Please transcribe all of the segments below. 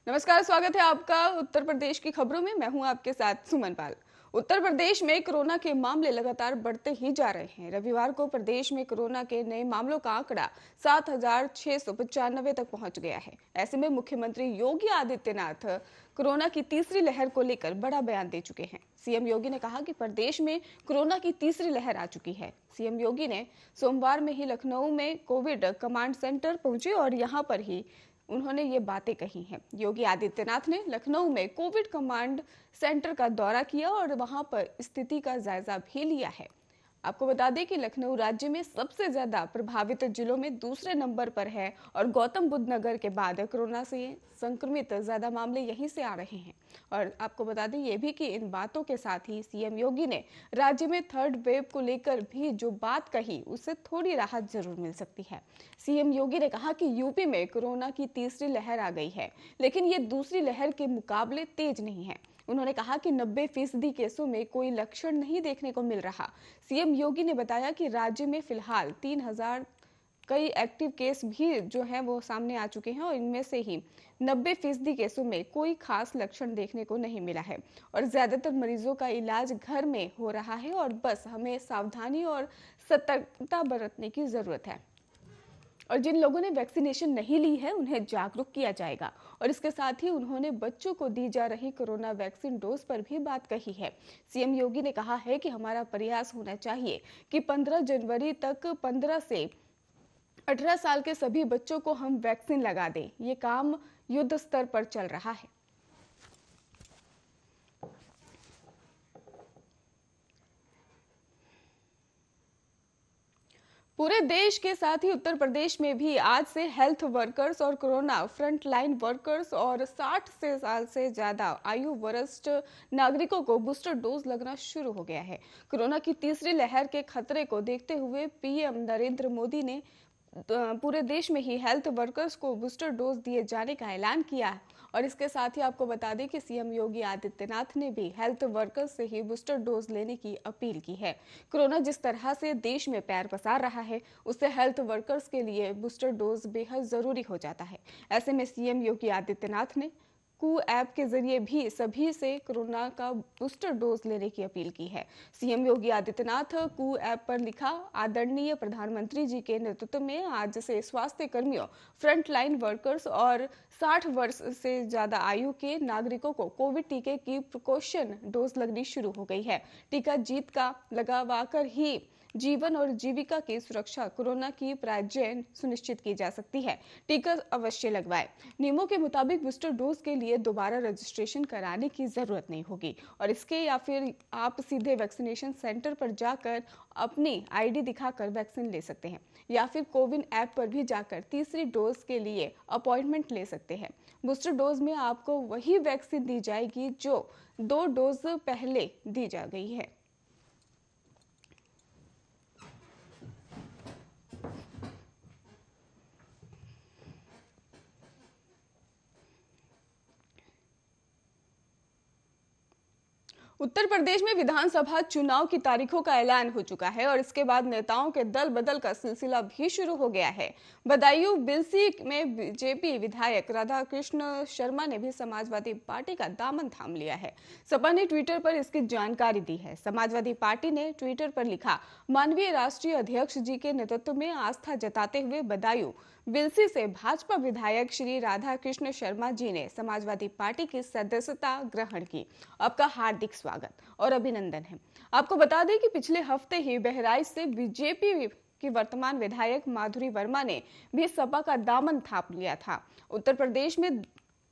नमस्कार, स्वागत है आपका उत्तर प्रदेश की खबरों में। मैं हूं आपके साथ सुमन पाल। उत्तर प्रदेश में कोरोना के मामले लगातार बढ़ते ही जा रहे हैं। रविवार को प्रदेश में कोरोना के नए मामलों का आंकड़ा 7,695 तक पहुंच गया है। ऐसे में मुख्यमंत्री योगी आदित्यनाथ कोरोना की तीसरी लहर को लेकर बड़ा बयान दे चुके हैं। सीएम योगी ने कहा कि प्रदेश में कोरोना की तीसरी लहर आ चुकी है। सीएम योगी ने सोमवार में ही लखनऊ में कोविड कमांड सेंटर पहुंचे और यहां पर ही उन्होंने ये बातें कही हैं। योगी आदित्यनाथ ने लखनऊ में कोविड कमांड सेंटर का दौरा किया और वहां पर स्थिति का जायजा भी लिया है। आपको बता दें कि लखनऊ राज्य में सबसे ज्यादा प्रभावित जिलों में दूसरे नंबर पर है और गौतम बुद्ध नगर के बाद कोरोना से संक्रमित ज्यादा मामले यहीं से आ रहे हैं। और आपको बता दें ये भी कि इन बातों के साथ ही सीएम योगी ने राज्य में थर्ड वेव को लेकर भी जो बात कही उससे थोड़ी राहत जरूर मिल सकती है। सीएम योगी ने कहा कि यूपी में कोरोना की तीसरी लहर आ गई है, लेकिन ये दूसरी लहर के मुकाबले तेज नहीं है। उन्होंने कहा कि 90% केसों में कोई लक्षण नहीं देखने को मिल रहा। सीएम योगी ने बताया कि राज्य में फिलहाल 3,000 कई एक्टिव केस भी जो है वो सामने आ चुके हैं और इनमें से ही 90% केसों में कोई खास लक्षण देखने को नहीं मिला है और ज्यादातर मरीजों का इलाज घर में हो रहा है और बस हमें सावधानी और सतर्कता बरतने की जरूरत है। और जिन लोगों ने वैक्सीनेशन नहीं ली है उन्हें जागरूक किया जाएगा। और इसके साथ ही उन्होंने बच्चों को दी जा रही कोरोना वैक्सीन डोज पर भी बात कही है। सीएम योगी ने कहा है कि हमारा प्रयास होना चाहिए कि 15 जनवरी तक 15 से 18 साल के सभी बच्चों को हम वैक्सीन लगा दें। ये काम युद्ध स्तर पर चल रहा है। पूरे देश के साथ ही उत्तर प्रदेश में भी आज से हेल्थ वर्कर्स और कोरोना फ्रंट लाइन वर्कर्स और 60 से साल से ज्यादा आयु वरिष्ठ नागरिकों को बूस्टर डोज लगना शुरू हो गया है। कोरोना की तीसरी लहर के खतरे को देखते हुए पीएम नरेंद्र मोदी ने पूरे देश में ही हेल्थ वर्कर्स को बूस्टर डोज दिए जाने का ऐलान किया है। और इसके साथ ही आपको बता दें कि सीएम योगी आदित्यनाथ ने भी हेल्थ वर्कर्स से ही बूस्टर डोज लेने की अपील की है। कोरोना जिस तरह से देश में पैर पसार रहा है उससे हेल्थ वर्कर्स के लिए बूस्टर डोज बेहद जरूरी हो जाता है। ऐसे में सीएम योगी आदित्यनाथ ने कू ऐप के जरिए भी सभी से कोरोना का बूस्टर डोज लेने की अपील की है। सीएम योगी आदित्यनाथ कू ऐप पर लिखा, आदरणीय प्रधानमंत्री जी के नेतृत्व में आज से स्वास्थ्य कर्मियों, फ्रंट लाइन वर्कर्स और 60 वर्ष से ज्यादा आयु के नागरिकों को कोविड टीके की प्रिकॉशन डोज लगनी शुरू हो गई है। टीका जीत का लगवाकर ही जीवन और जीविका की सुरक्षा, कोरोना की पराजय सुनिश्चित की जा सकती है। टीका अवश्य लगवाएं। नियमों के मुताबिक बूस्टर डोज के लिए दोबारा रजिस्ट्रेशन कराने की जरूरत नहीं होगी और इसके या फिर आप सीधे वैक्सीनेशन सेंटर पर जाकर अपनी आईडी दिखाकर वैक्सीन ले सकते हैं या फिर कोविन ऐप पर भी जाकर तीसरी डोज के लिए अपॉइंटमेंट ले सकते हैं। बूस्टर डोज में आपको वही वैक्सीन दी जाएगी जो 2 डोज पहले दी जा गई है। उत्तर प्रदेश में विधानसभा चुनाव की तारीखों का ऐलान हो चुका है और इसके बाद नेताओं के दल बदल का सिलसिला भी शुरू हो गया है। बदायूं बिलसी में बीजेपी विधायक राधा कृष्ण शर्मा ने भी समाजवादी पार्टी का दामन थाम लिया है। सपा ने ट्विटर पर इसकी जानकारी दी है। समाजवादी पार्टी ने ट्विटर पर लिखा, माननीय राष्ट्रीय अध्यक्ष जी के नेतृत्व में आस्था जताते हुए बदायूं बिलसी से भाजपा विधायक श्री राधा कृष्ण शर्मा जी ने समाजवादी पार्टी की सदस्यता ग्रहण की। आपका हार्दिक स्वागत और अभिनंदन है। आपको बता दें कि पिछले हफ्ते ही बहराइच से बीजेपी की वर्तमान विधायक माधुरी वर्मा ने भी सपा का दामन थाम लिया था। उत्तर प्रदेश में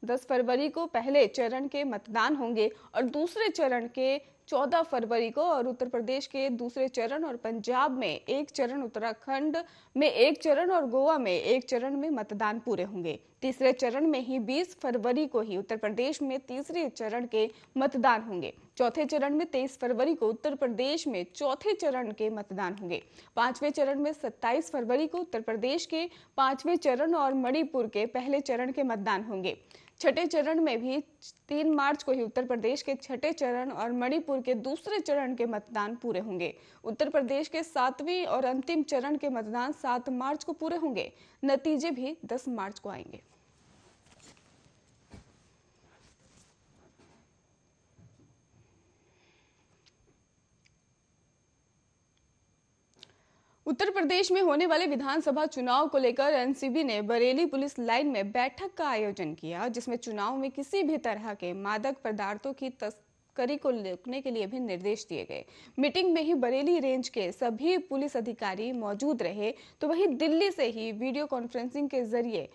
10 फरवरी को पहले चरण के मतदान होंगे और दूसरे चरण के 14 फरवरी को और उत्तर प्रदेश के दूसरे चरण और पंजाब में एक चरण, उत्तराखंड में एक चरण और गोवा में एक चरण में मतदान पूरे होंगे। तीसरे चरण में ही 20 फरवरी को ही उत्तर प्रदेश में तीसरे चरण के मतदान होंगे। चौथे चरण में 23 फरवरी को उत्तर प्रदेश में चौथे चरण के मतदान होंगे। पांचवें चरण में 27 फरवरी को उत्तर प्रदेश के पांचवें चरण और मणिपुर के पहले चरण के मतदान होंगे। छठे चरण में भी 3 मार्च को ही उत्तर प्रदेश के छठे चरण और मणिपुर के दूसरे चरण के मतदान पूरे होंगे। उत्तर प्रदेश के 7वें और अंतिम चरण के मतदान 7 मार्च को पूरे होंगे। नतीजे भी 10 मार्च को आएंगे। उत्तर प्रदेश में होने वाले विधानसभा चुनाव को लेकर एनसीबी ने बरेली पुलिस लाइन में बैठक का आयोजन किया, जिसमें चुनाव में किसी भी तरह के मादक पदार्थों की तस्करी को रोकने के लिए भी निर्देश दिए गए। मीटिंग में ही बरेली रेंज के सभी पुलिस अधिकारी मौजूद रहे, तो वहीं दिल्ली से ही वीडियो कॉन्फ्रेंसिंग के जरिए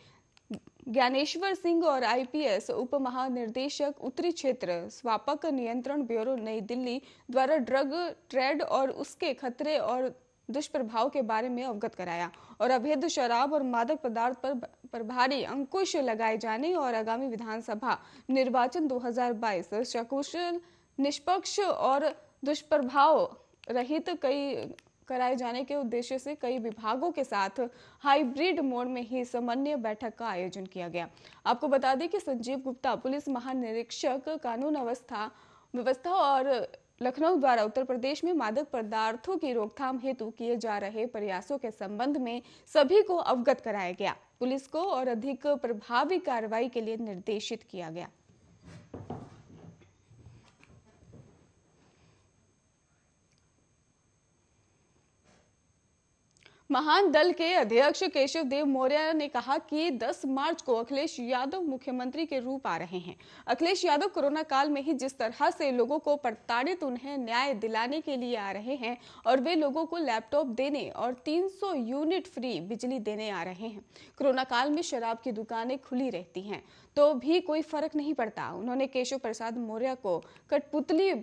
ज्ञानेश्वर सिंह और आईपीएस उप महानिर्देशक उत्तरी क्षेत्र स्वापक नियंत्रण ब्यूरो नई दिल्ली द्वारा ड्रग ट्रेड और उसके खतरे और दुष्प्रभाव के बारे में अवगत कराया और अवैध शराब और मादक पदार्थ पर प्रभावी अंकुश लगाए जाने और आगामी विधानसभा निर्वाचन 2022 सकुशल, निष्पक्ष और दुष्प्रभाव रहित कई कराए जाने के उद्देश्य से कई विभागों के साथ हाइब्रिड मोड में ही समन्वय बैठक का आयोजन किया गया। आपको बता दें कि संजीव गुप्ता पुलिस महानिरीक्षक कानून व्यवस्था और लखनऊ द्वारा उत्तर प्रदेश में मादक पदार्थों की रोकथाम हेतु किए जा रहे प्रयासों के संबंध में सभी को अवगत कराया गया। पुलिस को और अधिक प्रभावी कार्रवाई के लिए निर्देशित किया गया। महान दल के अध्यक्ष केशव देव मौर्य ने कहा कि 10 मार्च को अखिलेश यादव मुख्यमंत्री के रूप आ रहे हैं। अखिलेश यादव कोरोना काल में ही जिस तरह से लोगों को प्रताड़ित उन्हें न्याय दिलाने के लिए आ रहे हैं और वे लोगों को लैपटॉप देने और 300 यूनिट फ्री बिजली देने आ रहे हैं। कोरोना काल में शराब की दुकानें खुली रहती हैं तो भी कोई फर्क नहीं पड़ता। उन्होंने केशव प्रसाद मौर्य को कठपुतली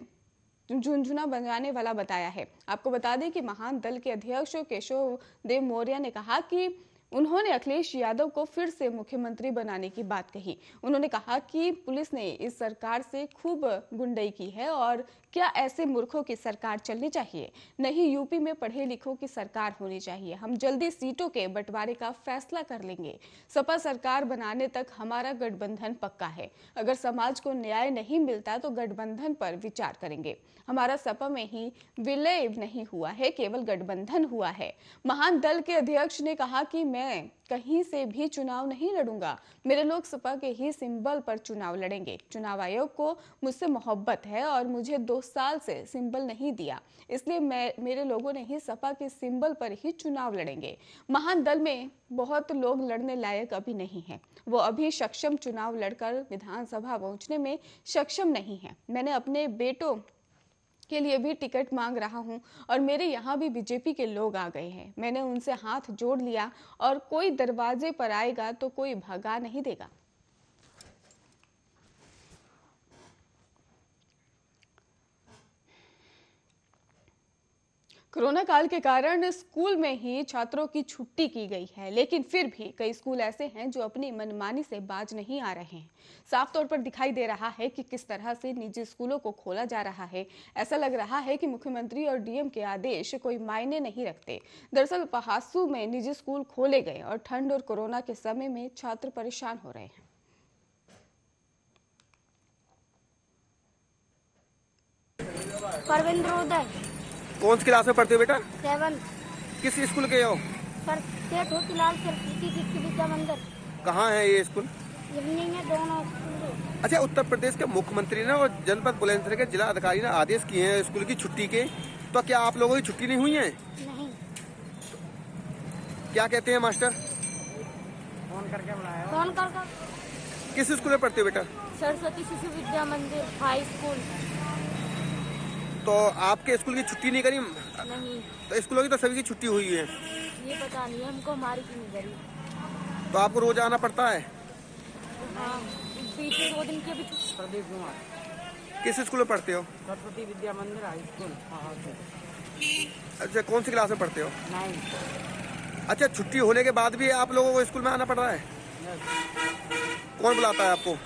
झुनझुना बजाने वाला बताया है। आपको बता दें कि महान दल के अध्यक्ष केशव देव मौर्य ने कहा कि उन्होंने अखिलेश यादव को फिर से मुख्यमंत्री बनाने की बात कही। उन्होंने कहा कि पुलिस ने इस सरकार से खूब गुंडई की है और क्या ऐसे मूर्खों की सरकार चलनी चाहिए? नहीं, यूपी में पढ़े लिखों की सरकार होनी चाहिए। हम जल्दी सीटों के बंटवारे का फैसला कर लेंगे। सपा सरकार बनाने तक हमारा गठबंधन पक्का है। अगर समाज को न्याय नहीं मिलता तो गठबंधन पर विचार करेंगे। हमारा सपा में ही विलय नहीं हुआ है, केवल गठबंधन हुआ है। महान दल के अध्यक्ष ने कहा कि मैं कहीं से भी चुनाव नहीं लड़ूंगा। मेरे लोग सपा के ही सिंबल पर चुनाव लड़ेंगे। चुनाव आयोग को मुझसे मोहब्बत है और मुझे 2 साल से सिंबल नहीं दिया, इसलिए मेरे लोगों ने ही सपा के सिंबल पर ही चुनाव लड़ेंगे। महान दल में बहुत लोग लड़ने लायक अभी नहीं है। वो अभी सक्षम चुनाव लड़कर विधानसभा पहुंचने में सक्षम नहीं है। मैंने अपने बेटों के लिए भी टिकट मांग रहा हूं और मेरे यहाँ भी बीजेपी के लोग आ गए हैं। मैंने उनसे हाथ जोड़ लिया और कोई दरवाजे पर आएगा तो कोई भगा नहीं देगा। कोरोना काल के कारण स्कूल में ही छात्रों की छुट्टी की गई है, लेकिन फिर भी कई स्कूल ऐसे हैं जो अपनी मनमानी से बाज नहीं आ रहे हैं। साफ तौर पर दिखाई दे रहा है कि किस तरह से निजी स्कूलों को खोला जा रहा है। ऐसा लग रहा है कि मुख्यमंत्री और डीएम के आदेश कोई मायने नहीं रखते। दरअसल पहासू में निजी स्कूल खोले गए और ठंड और कोरोना के समय में छात्र परेशान हो रहे हैं। परविंद्र उदय। कौन सी क्लास में पढ़ते हो बेटा? 7। किस स्कूल के हो? सर सेठ होतीलाल सरस्वती शिशु विद्या मंदिर। कहाँ है ये स्कूल? इवनिंग है दोनों स्कूल। अच्छा, उत्तर प्रदेश के मुख्यमंत्री ने और जनपद बुलंदशहर के जिला अधिकारी ने आदेश किए हैं स्कूल की छुट्टी के, तो क्या आप लोगों की छुट्टी नहीं हुई है? नहीं। क्या कहते हैं मास्टर? फोन कर किस स्कूल में पढ़ते हो बेटा? सरस्वती शिशु विद्या मंदिर हाई स्कूल। तो आपके स्कूल की छुट्टी नहीं करी? नहीं। तो स्कूलों की तो सभी की छुट्टी हुई है। ये पता नहीं है हमको, हमारी की नहीं करी। तो आपको रोज आना पड़ता है? हाँ, पीछे 2 दिन की अभी। प्रदीप कुमार। किस स्कूल में पढ़ते हो? सरस्वती विद्या मंदिर हाई स्कूल। अच्छा, कौन सी क्लास में पढ़ते हो? 9। अच्छा, छुट्टी होने के बाद भी आप लोगों को स्कूल में आना पड़ रहा है? कौन बुलाता है आपको?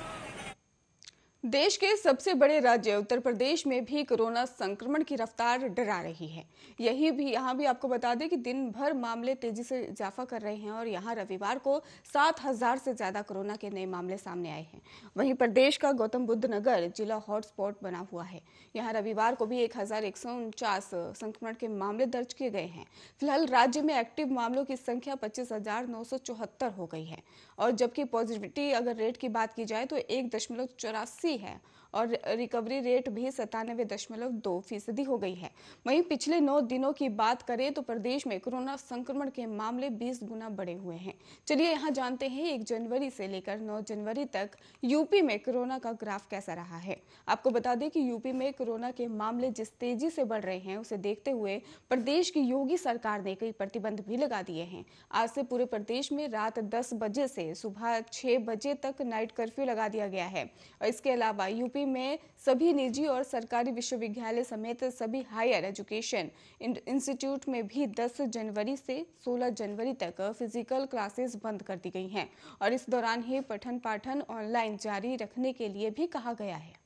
देश के सबसे बड़े राज्य उत्तर प्रदेश में भी कोरोना संक्रमण की रफ्तार डरा रही है। यहाँ भी आपको बता दें कि दिन भर मामले तेजी से इजाफा कर रहे हैं और यहाँ रविवार को 7000 से ज्यादा कोरोना के नए मामले सामने आए हैं। वहीं प्रदेश का गौतम बुद्ध नगर जिला हॉटस्पॉट बना हुआ है। यहाँ रविवार को भी 1149 संक्रमण के मामले दर्ज किए गए हैं। फिलहाल राज्य में एक्टिव मामलों की संख्या 25,974 हो गई है और जबकि पॉजिटिविटी अगर रेट की बात की जाए तो 1.84 हुई है और रिकवरी रेट भी 97.2% हो गई है। वहीं पिछले 9 दिनों की बात करें तो प्रदेश में कोरोना संक्रमण के मामले 20 गुना बढ़े हुए हैं। चलिए यहाँ जानते हैं 1 जनवरी से लेकर 9 जनवरी तक यूपी में कोरोना का ग्राफ कैसा रहा है। आपको बता दें कि यूपी में कोरोना के मामले जिस तेजी से बढ़ रहे हैं उसे देखते हुए प्रदेश की योगी सरकार ने कई प्रतिबंध भी लगा दिए हैं। आज से पूरे प्रदेश में रात 10 बजे से सुबह 6 बजे तक नाइट कर्फ्यू लगा दिया गया है और इसके अलावा यूपी में सभी निजी और सरकारी विश्वविद्यालय समेत सभी हायर एजुकेशन इंस्टीट्यूट में भी 10 जनवरी से 16 जनवरी तक फिजिकल क्लासेस बंद कर दी गई हैं और इस दौरान ही पठन पाठन ऑनलाइन जारी रखने के लिए भी कहा गया है।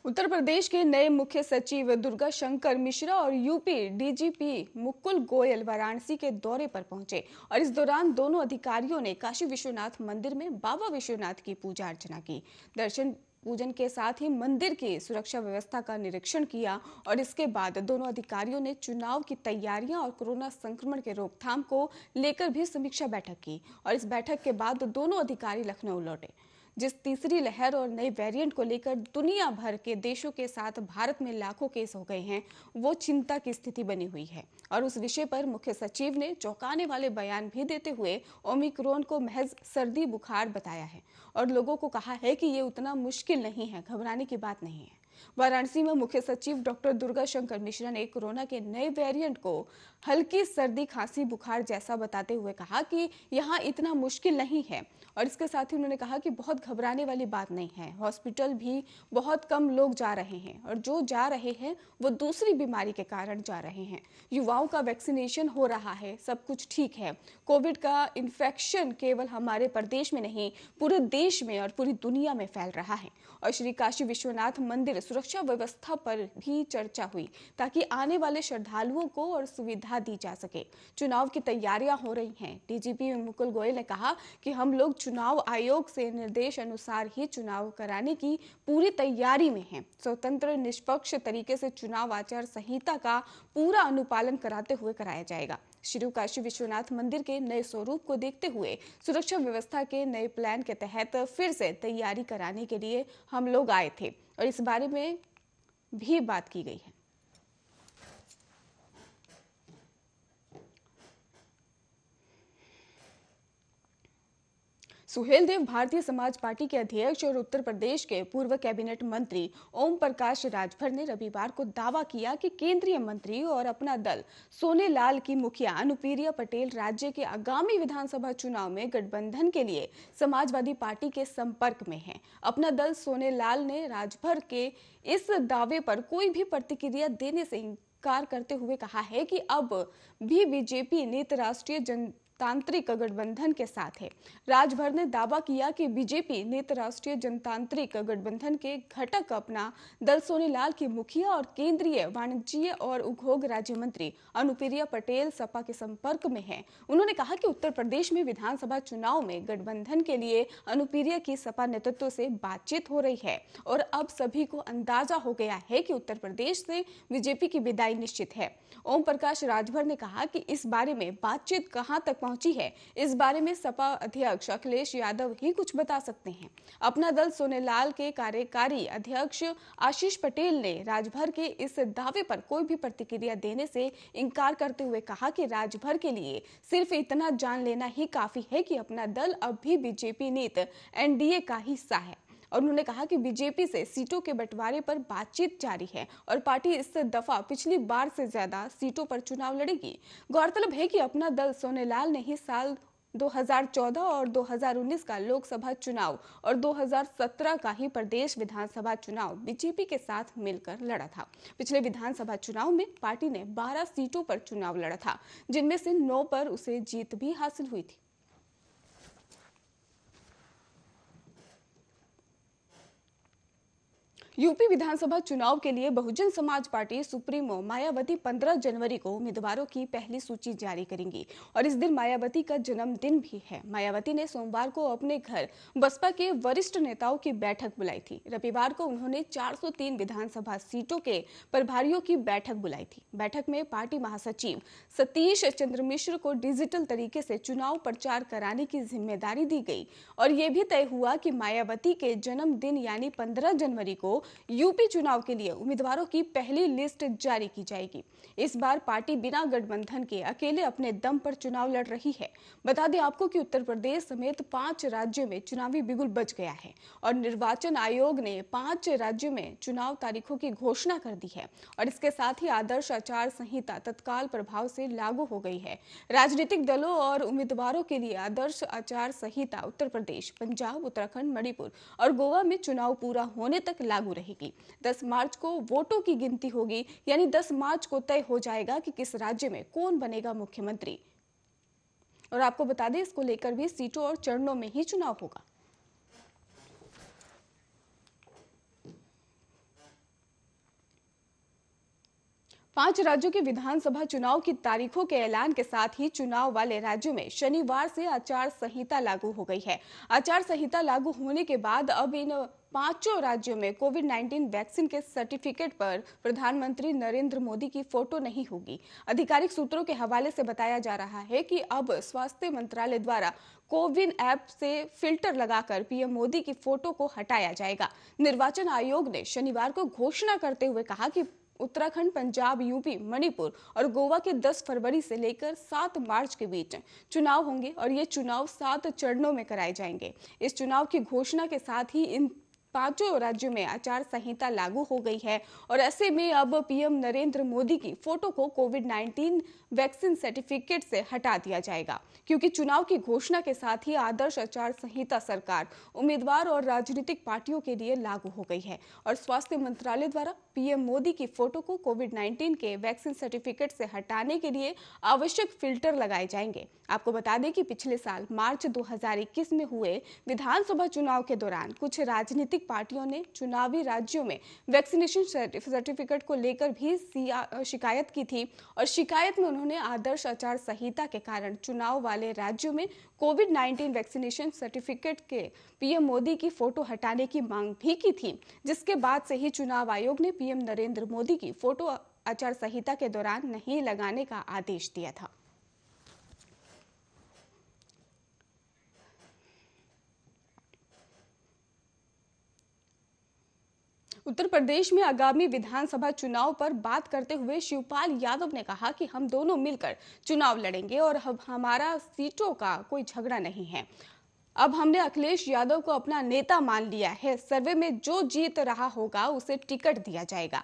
उत्तर प्रदेश के नए मुख्य सचिव दुर्गा शंकर मिश्रा और यूपी डीजीपी मुकुल गोयल वाराणसी के दौरे पर पहुंचे और इस दौरान दोनों अधिकारियों ने काशी विश्वनाथ मंदिर में बाबा विश्वनाथ की पूजा अर्चना की। दर्शन पूजन के साथ ही मंदिर की सुरक्षा व्यवस्था का निरीक्षण किया और इसके बाद दोनों अधिकारियों ने चुनाव की तैयारियां और कोरोना संक्रमण के रोकथाम को लेकर भी समीक्षा बैठक की और इस बैठक के बाद दोनों अधिकारी लखनऊ लौटे। जिस तीसरी लहर और नए वेरिएंट को लेकर दुनिया भर के देशों के साथ भारत में लाखों केस हो गए हैं, वो चिंता की स्थिति बनी हुई है और उस विषय पर मुख्य सचिव ने चौंकाने वाले बयान भी देते हुए ओमिक्रॉन को महज सर्दी बुखार बताया है और लोगों को कहा है कि ये उतना मुश्किल नहीं है, घबराने की बात नहीं है। वाराणसी में मुख्य सचिव डॉक्टर दुर्गा शंकर मिश्रा ने कोरोना के नए वेरिएंट को हल्की सर्दी खांसी बुखार जैसा बताते हुए कहा कि यहाँ इतना मुश्किल नहीं है और इसके साथ ही उन्होंने कहा कि बहुत घबराने वाली बात नहीं है। हॉस्पिटल भी बहुत कम लोग जा रहे हैं और जो जा रहे हैं वो दूसरी बीमारी के कारण जा रहे हैं। युवाओं का वैक्सीनेशन हो रहा है, सब कुछ ठीक है। कोविड का इन्फेक्शन केवल हमारे प्रदेश में नहीं पूरे देश में और पूरी दुनिया में फैल रहा है। और श्री काशी विश्वनाथ मंदिर सुरक्षा व्यवस्था पर भी चर्चा हुई ताकि आने वाले श्रद्धालुओं को और सुविधा दी जा सके। चुनाव की तैयारियां हो रही हैं। डीजीपी मुकुल गोयल ने कहा कि हम लोग चुनाव आयोग से निर्देश अनुसार ही चुनाव कराने की पूरी तैयारी में हैं। स्वतंत्र निष्पक्ष तरीके से चुनाव आचार संहिता का पूरा अनुपालन कराते हुए कराया जाएगा। श्री काशी विश्वनाथ मंदिर के नए स्वरूप को देखते हुए सुरक्षा व्यवस्था के नए प्लान के तहत फिर से तैयारी कराने के लिए हम लोग आए थे और इस बारे में भी बात की गई है। सुहेल देव भारतीय समाज पार्टी के अध्यक्ष और उत्तर प्रदेश के पूर्व कैबिनेट मंत्री ओम प्रकाश राजभर ने रविवार को दावा किया कि केंद्रीय मंत्री और अपना दल सोनेलाल की मुखिया अनुप्रिया पटेल राज्य के आगामी विधानसभा चुनाव में गठबंधन के लिए समाजवादी पार्टी के संपर्क में है। अपना दल सोनेलाल ने राजभर के इस दावे पर कोई भी प्रतिक्रिया देने से इनकार करते हुए कहा है कि अब भी बीजेपी नीत राष्ट्रीय जनतांत्रिक गठबंधन के साथ है। राजभर ने दावा किया कि बीजेपी नीत राष्ट्रीय जनतांत्रिक गठबंधन के घटक अपना दल सोनेलाल की मुखिया और केंद्रीय वाणिज्य और उद्योग राज्य मंत्री अनुप्रिया पटेल सपा के संपर्क में है। उन्होंने कहा कि उत्तर प्रदेश में विधानसभा चुनाव में गठबंधन के लिए अनुप्रिया की सपा नेतृत्व से बातचीत हो रही है और अब सभी को अंदाजा हो गया है कि उत्तर प्रदेश से बीजेपी की विदाई निश्चित है। ओम प्रकाश राजभर ने कहा कि इस बारे में बातचीत कहां तक पहुंची है, इस बारे में सपा अध्यक्ष अखिलेश यादव ही कुछ बता सकते हैं। अपना दल सोनेलाल के कार्यकारी अध्यक्ष आशीष पटेल ने राजभर के इस दावे पर कोई भी प्रतिक्रिया देने से इनकार करते हुए कहा कि राजभर के लिए सिर्फ इतना जान लेना ही काफी है कि अपना दल अब भी बीजेपी नीत एनडीए का हिस्सा है और उन्होंने कहा कि बीजेपी से सीटों के बंटवारे पर बातचीत जारी है और पार्टी इस दफा पिछली बार से ज्यादा सीटों पर चुनाव लड़ेगी। गौरतलब है कि अपना दल सोनेलाल ने ही साल 2014 और 2019 का लोकसभा चुनाव और 2017 का ही प्रदेश विधानसभा चुनाव बीजेपी के साथ मिलकर लड़ा था। पिछले विधानसभा चुनाव में पार्टी ने 12 सीटों पर चुनाव लड़ा था, जिनमें से 9 पर उसे जीत भी हासिल हुई थी। यूपी विधानसभा चुनाव के लिए बहुजन समाज पार्टी सुप्रीमो मायावती 15 जनवरी को उम्मीदवारों की पहली सूची जारी करेंगी और इस दिन मायावती का जन्मदिन भी है। मायावती ने सोमवार को अपने घर बसपा के वरिष्ठ नेताओं की बैठक बुलाई थी। रविवार को उन्होंने 403 विधानसभा सीटों के प्रभारियों की बैठक बुलाई थी। बैठक में पार्टी महासचिव सतीश चंद्र मिश्र को डिजिटल तरीके से चुनाव प्रचार कराने की जिम्मेदारी दी गई और ये भी तय हुआ कि मायावती के जन्मदिन यानी 15 जनवरी को यूपी चुनाव के लिए उम्मीदवारों की पहली लिस्ट जारी की जाएगी। इस बार पार्टी बिना गठबंधन के अकेले अपने दम पर चुनाव लड़ रही है। बता दें आपको कि उत्तर प्रदेश समेत 5 राज्यों में चुनावी बिगुल बज गया है और निर्वाचन आयोग ने 5 राज्यों में चुनाव तारीखों की घोषणा कर दी है और इसके साथ ही आदर्श आचार संहिता तत्काल प्रभाव से लागू हो गई है। राजनीतिक दलों और उम्मीदवारों के लिए आदर्श आचार संहिता उत्तर प्रदेश, पंजाब, उत्तराखंड, मणिपुर और गोवा में चुनाव पूरा होने तक लागू रहेगी। 10 मार्च को वोटों की गिनती होगी, यानी 10 मार्च को तय हो जाएगा कि किस राज्य में कौन बनेगा मुख्यमंत्री। और आपको बता दें, इसको लेकर भी सीटों और चरणों में ही चुनाव होगा। पांच राज्यों के विधानसभा चुनाव की तारीखों के ऐलान के साथ ही चुनाव वाले राज्यों में शनिवार से आचार संहिता लागू हो गई है। आचार संहिता लागू होने के बाद अब इन 5 राज्यों में कोविड-19 वैक्सीन के सर्टिफिकेट पर प्रधानमंत्री नरेंद्र मोदी की फोटो नहीं होगी। आधिकारिक सूत्रों के हवाले से बताया जा रहा है कि अब स्वास्थ्य मंत्रालय द्वारा कोविन ऐप से फिल्टर लगाकर पीएम मोदी की फोटो को हटाया जाएगा। निर्वाचन आयोग ने शनिवार को घोषणा करते हुए कहा कि उत्तराखंड, पंजाब, यूपी, मणिपुर और गोवा के 10 फरवरी से लेकर 7 मार्च के बीच चुनाव होंगे और ये चुनाव 7 चरणों में कराए जाएंगे। इस चुनाव की घोषणा के साथ ही इन 5 राज्यों में आचार संहिता लागू हो गई है और ऐसे में अब पीएम नरेंद्र मोदी की फोटो को कोविड-19 वैक्सीन सर्टिफिकेट से हटा दिया जाएगा, क्योंकि चुनाव की घोषणा के साथ ही आदर्श आचार संहिता सरकार, उम्मीदवार और राजनीतिक पार्टियों के लिए लागू हो गई है और स्वास्थ्य मंत्रालय द्वारा पीएम मोदी की फोटो को कोविड-19 के वैक्सीन सर्टिफिकेट से हटाने के लिए आवश्यक फिल्टर लगाए जाएंगे। आपको बता दें कि पिछले साल मार्च 2021 में हुए विधानसभा चुनाव के दौरान कुछ राजनीतिक पार्टियों ने चुनावी राज्यों में वैक्सीनेशन सर्टिफिकेट को लेकर भी शिकायत की थी और शिकायत में उन्होंने आदर्श आचार संहिता के कारण चुनाव वाले राज्यों में कोविड-19 वैक्सीनेशन सर्टिफिकेट के पीएम मोदी की फोटो हटाने की मांग भी की थी, जिसके बाद से ही चुनाव आयोग ने पीएम नरेंद्र मोदी की फोटो आचार संहिता के दौरान नहीं लगाने का आदेश दिया था। उत्तर प्रदेश में आगामी विधानसभा चुनाव पर बात करते हुए शिवपाल यादव ने कहा कि हम दोनों मिलकर चुनाव लड़ेंगे और हमारा सीटों का कोई झगड़ा नहीं है। अब हमने अखिलेश यादव को अपना नेता मान लिया है। सर्वे में जो जीत रहा होगा उसे टिकट दिया जाएगा।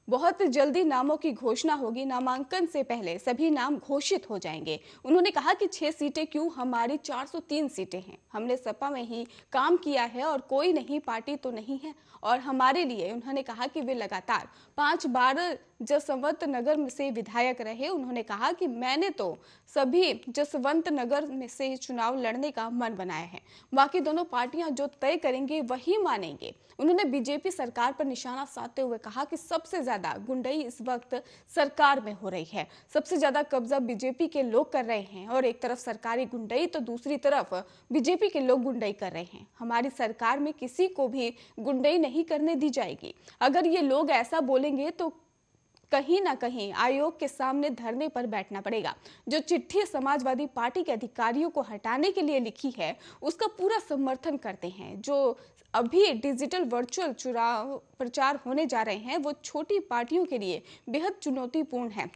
बहुत जल्दी नामों की घोषणा होगी। नामांकन से पहले सभी नाम घोषित हो जाएंगे। उन्होंने कहा कि 6 सीटें क्यों, हमारी 403 सीटें हैं। हमने सपा में ही काम किया है और कोई नहीं पार्टी तो नहीं है। और हमारे लिए उन्होंने कहा कि वे लगातार 5 बार जसवंत नगर से विधायक रहे। उन्होंने कहा कि मैंने तो सभी जसवंत नगर में से चुनाव लड़ने का मन बनाया है। बाकी दोनों पार्टियां जो तय करेंगे वही मानेंगे। उन्होंने बीजेपी सरकार पर निशाना साधते हुए कहा कि सबसे ज्यादा गुंडई इस वक्त सरकार में हो रही है। सबसे ज्यादा कब्जा बीजेपी के लोग कर रहे हैं और एक तरफ सरकारी गुंडई तो दूसरी तरफ बीजेपी के लोग गुंडई कर रहे हैं। हमारी सरकार में किसी को भी गुंडई नहीं करने दी जाएगी। अगर ये लोग ऐसा बोलेंगे तो कहीं ना कहीं आयोग के सामने धरने पर बैठना पड़ेगा। जो चिट्ठी समाजवादी पार्टी के अधिकारियों को हटाने के लिए लिखी है उसका पूरा समर्थन करते हैं। जो अभी डिजिटल वर्चुअल चुनाव प्रचार होने जा रहे हैं वो छोटी पार्टियों के लिए बेहद चुनौतीपूर्ण है,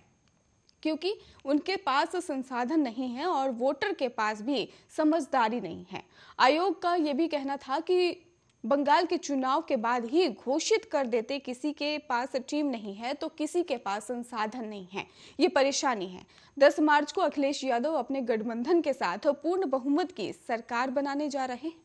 क्योंकि उनके पास संसाधन नहीं है और वोटर के पास भी समझदारी नहीं है। आयोग का ये भी कहना था कि बंगाल के चुनाव के बाद ही घोषित कर देते, किसी के पास टीम नहीं है तो किसी के पास संसाधन नहीं है, ये परेशानी है। 10 मार्च को अखिलेश यादव अपने गठबंधन के साथ पूर्ण बहुमत की सरकार बनाने जा रहे हैं।